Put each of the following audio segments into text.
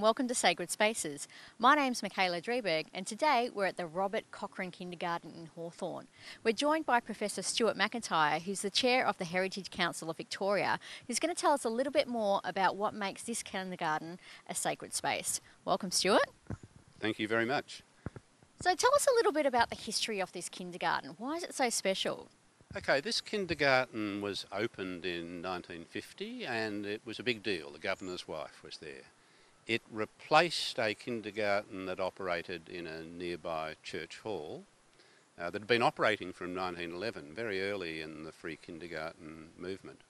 welcome to Sacred Spaces. My name's Michaela Dreberg and today we're at the Robert Cochrane Kindergarten in Hawthorn. We're joined by Professor Stuart McIntyre, who's the Chair of the Heritage Council of Victoria, who's going to tell us a little bit more about what makes this kindergarten a sacred space. Welcome, Stuart. Thank you very much. So tell us a little bit about the history of this kindergarten. Why is it so special? Okay, this kindergarten was opened in 1950 and it was a big deal. The governor's wife was there. It replaced a kindergarten that operated in a nearby church hall that had been operating from 1911, very early in the free kindergarten movement.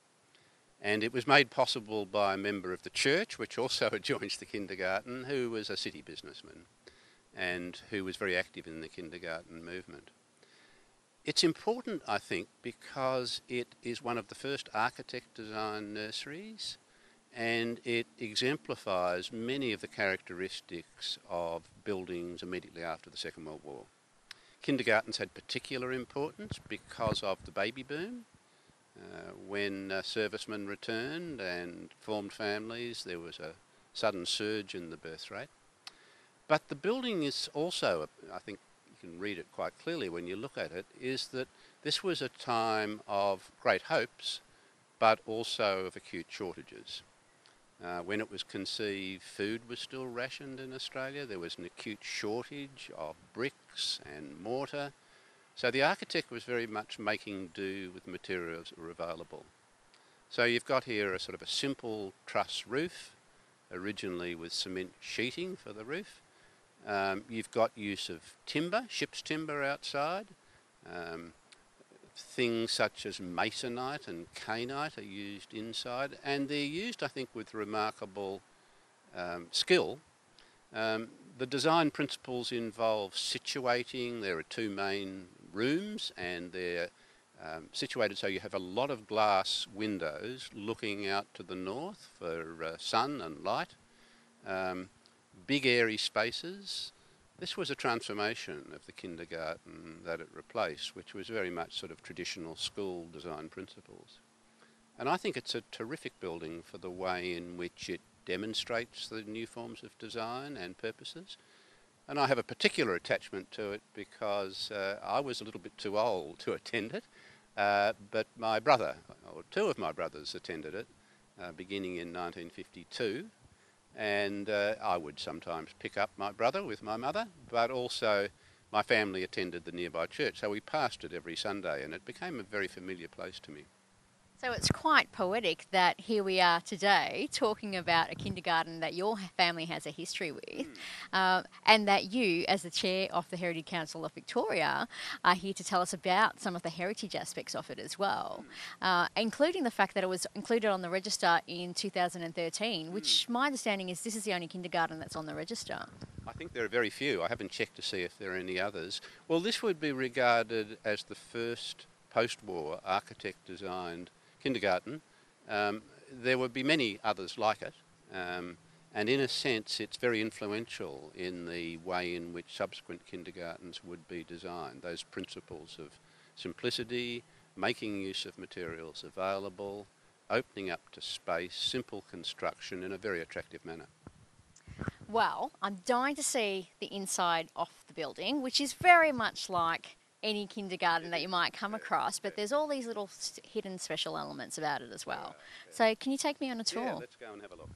And it was made possible by a member of the church, which also adjoins the kindergarten, who was a city businessman and who was very active in the kindergarten movement. It's important, I think, because it is one of the first architect-designed nurseries and it exemplifies many of the characteristics of buildings immediately after the Second World War. Kindergartens had particular importance because of the baby boom. When servicemen returned and formed families, there was a sudden surge in the birth rate. But the building is also, I think, you can read it quite clearly when you look at it, is that this was a time of great hopes, but also of acute shortages. When it was conceived, food was still rationed in Australia. There was an acute shortage of bricks and mortar. So the architect was very much making do with materials that were available. So you've got here a sort of a simple truss roof, originally with cement sheeting for the roof. You've got use of timber, ship's timber outside. Things such as masonite and kainite are used inside, and they're used, I think, with remarkable skill. The design principles involve situating. There are two main rooms, and they're situated so you have a lot of glass windows looking out to the north for sun and light. Big airy spaces. This was a transformation of the kindergarten that it replaced, which was very much sort of traditional school design principles. And I think it's a terrific building for the way in which it demonstrates the new forms of design and purposes. And I have a particular attachment to it because I was a little bit too old to attend it, but my brother, or two of my brothers, attended it beginning in 1952. And I would sometimes pick up my brother with my mother, but also my family attended the nearby church, so we passed it every Sunday and it became a very familiar place to me. So it's quite poetic that here we are today talking about a kindergarten that your family has a history with, and that you, as the Chair of the Heritage Council of Victoria, are here to tell us about some of the heritage aspects of it as well, including the fact that it was included on the register in 2013, which my understanding is this is the only kindergarten that's on the register. I think there are very few. I haven't checked to see if there are any others. Well, this would be regarded as the first post-war architect-designed kindergarten. There would be many others like it, and in a sense it's very influential in the way in which subsequent kindergartens would be designed. Those principles of simplicity, making use of materials available, opening up to space, simple construction in a very attractive manner. Well, I'm dying to see the inside of the building, which is very much like any kindergarten that you might come across, but there's all these little hidden special elements about it as well. So can you take me on a tour? Yeah, let's go and have a look.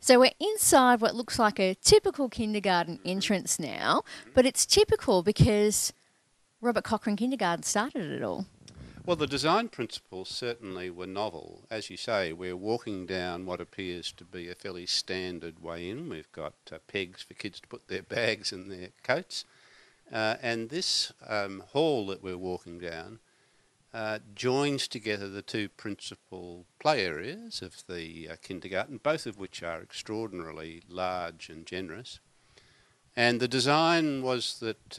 So we're inside what looks like a typical kindergarten entrance now, but it's typical because Robert Cochrane Kindergarten started it all. Well, the design principles certainly were novel. As you say, we're walking down what appears to be a fairly standard way in. We've got pegs for kids to put their bags and their coats. And this hall that we're walking down joins together the two principal play areas of the kindergarten, both of which are extraordinarily large and generous. And the design was that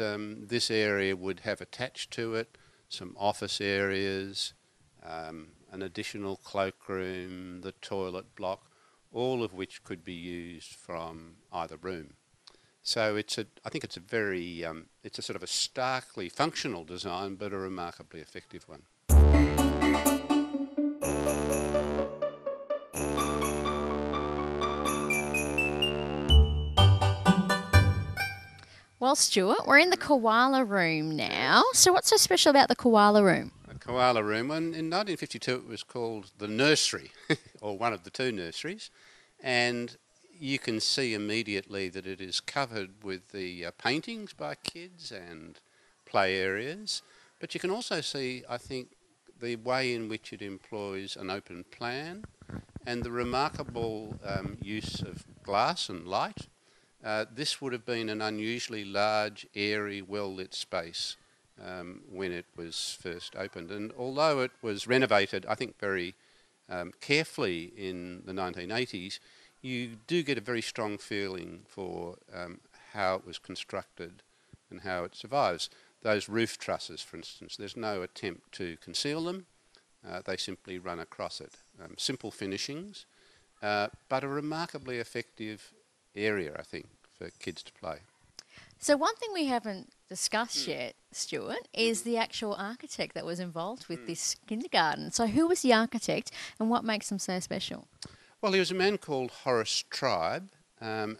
this area would have attached to it some office areas, an additional cloakroom, the toilet block, all of which could be used from either room. So I think it's a very, it's a sort of a starkly functional design, but a remarkably effective one. Well, Stuart, we're in the koala room now. So what's so special about the koala room? The koala room, in 1952 it was called the nursery, or one of the two nurseries, and you can see immediately that it is covered with the paintings by kids and play areas, but you can also see, I think, the way in which it employs an open plan and the remarkable use of glass and light. This would have been an unusually large, airy, well-lit space when it was first opened. And although it was renovated, I think, very carefully in the 1980s, you do get a very strong feeling for how it was constructed and how it survives. Those roof trusses, for instance, there's no attempt to conceal them. They simply run across it. Simple finishings, but a remarkably effective area, I think, for kids to play. So one thing we haven't discussed yet, Stuart, is the actual architect that was involved with this kindergarten. So who was the architect and what makes them so special? Well, he was a man called Horace Tribe,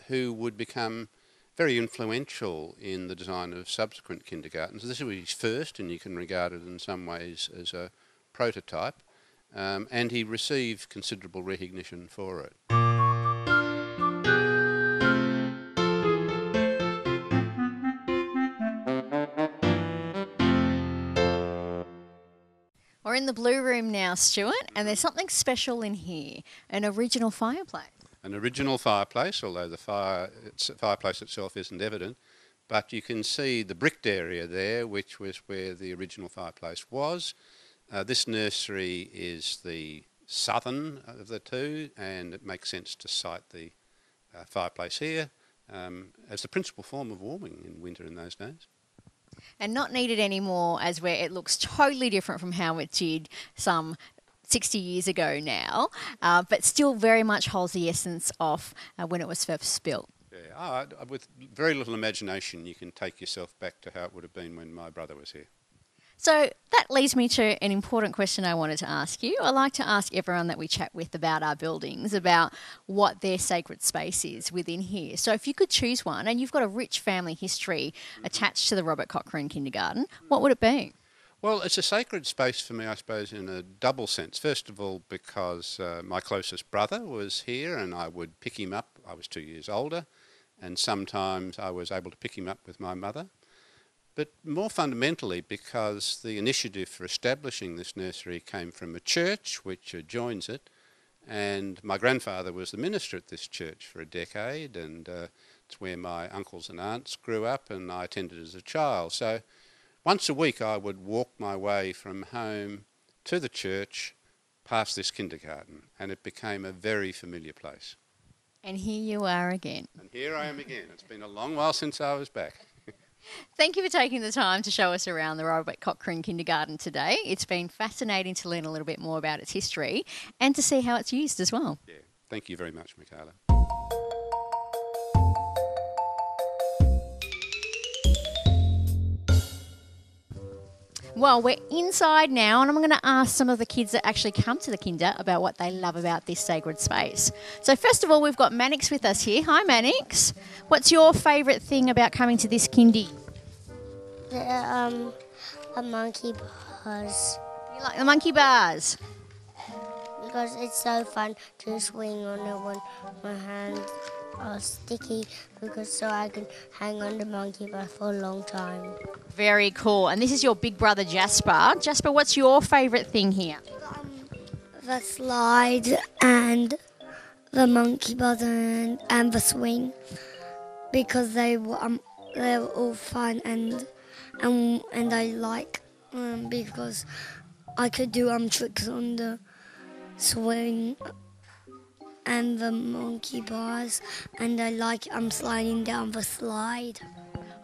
who would become very influential in the design of subsequent kindergartens. This was his first, and you can regard it in some ways as a prototype, and he received considerable recognition for it. We're in the blue room now, Stuart, and there's something special in here, an original fireplace. An original fireplace, although the fireplace itself isn't evident, but you can see the bricked area there, which was where the original fireplace was. This nursery is the southern of the two, and it makes sense to site the fireplace here as the principal form of warming in winter in those days. And not needed anymore, as where it looks totally different from how it did some 60 years ago now, but still very much holds the essence of when it was first built. Yeah, with very little imagination, you can take yourself back to how it would have been when my brother was here. So that leads me to an important question I wanted to ask you. I like to ask everyone that we chat with about our buildings, about what their sacred space is within here. So if you could choose one, and you've got a rich family history attached to the Robert Cochrane Kindergarten, what would it be? Well, it's a sacred space for me, I suppose, in a double sense. First of all, because my closest brother was here and I would pick him up. I was 2 years older, and sometimes I was able to pick him up with my mother. But more fundamentally, because the initiative for establishing this nursery came from a church which adjoins it, and my grandfather was the minister at this church for a decade, and it's where my uncles and aunts grew up, and I attended as a child. So once a week I would walk my way from home to the church past this kindergarten, and it became a very familiar place. And here you are again. And here I am again. It's been a long while since I was back. Thank you for taking the time to show us around the Robert Cochrane Kindergarten today. It's been fascinating to learn a little bit more about its history and to see how it's used as well. Yeah, thank you very much, Michaela. Well, we're inside now, and I'm going to ask some of the kids that actually come to the kinder about what they love about this sacred space. So first of all, we've got Mannix with us here. Hi, Mannix. What's your favourite thing about coming to this kindy? The monkey bars. You like the monkey bars? Because it's so fun to swing on it when my hands are sticky, because so I can hang on the monkey bar for a long time. Very cool. And this is your big brother, Jasper. Jasper, what's your favourite thing here? The slide and the monkey bars and the swing, because they're all fun and I like because I could do tricks on the swing and the monkey bars, and I like sliding down the slide.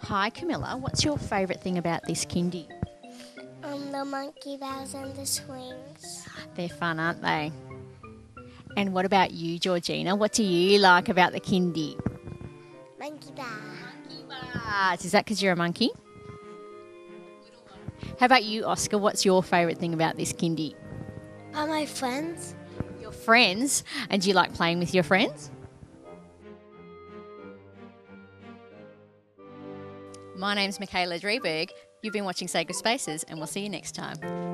Hi, Camilla. What's your favourite thing about this kindy? The monkey bars and the swings. They're fun, aren't they? And what about you, Georgina? What do you like about the kindy? Monkey bar. Is that because you're a monkey? How about you, Oscar? What's your favourite thing about this kindy? Are my friends? Your friends? And do you like playing with your friends? My name's Michaela Drieberg. You've been watching Sacred Spaces, and we'll see you next time.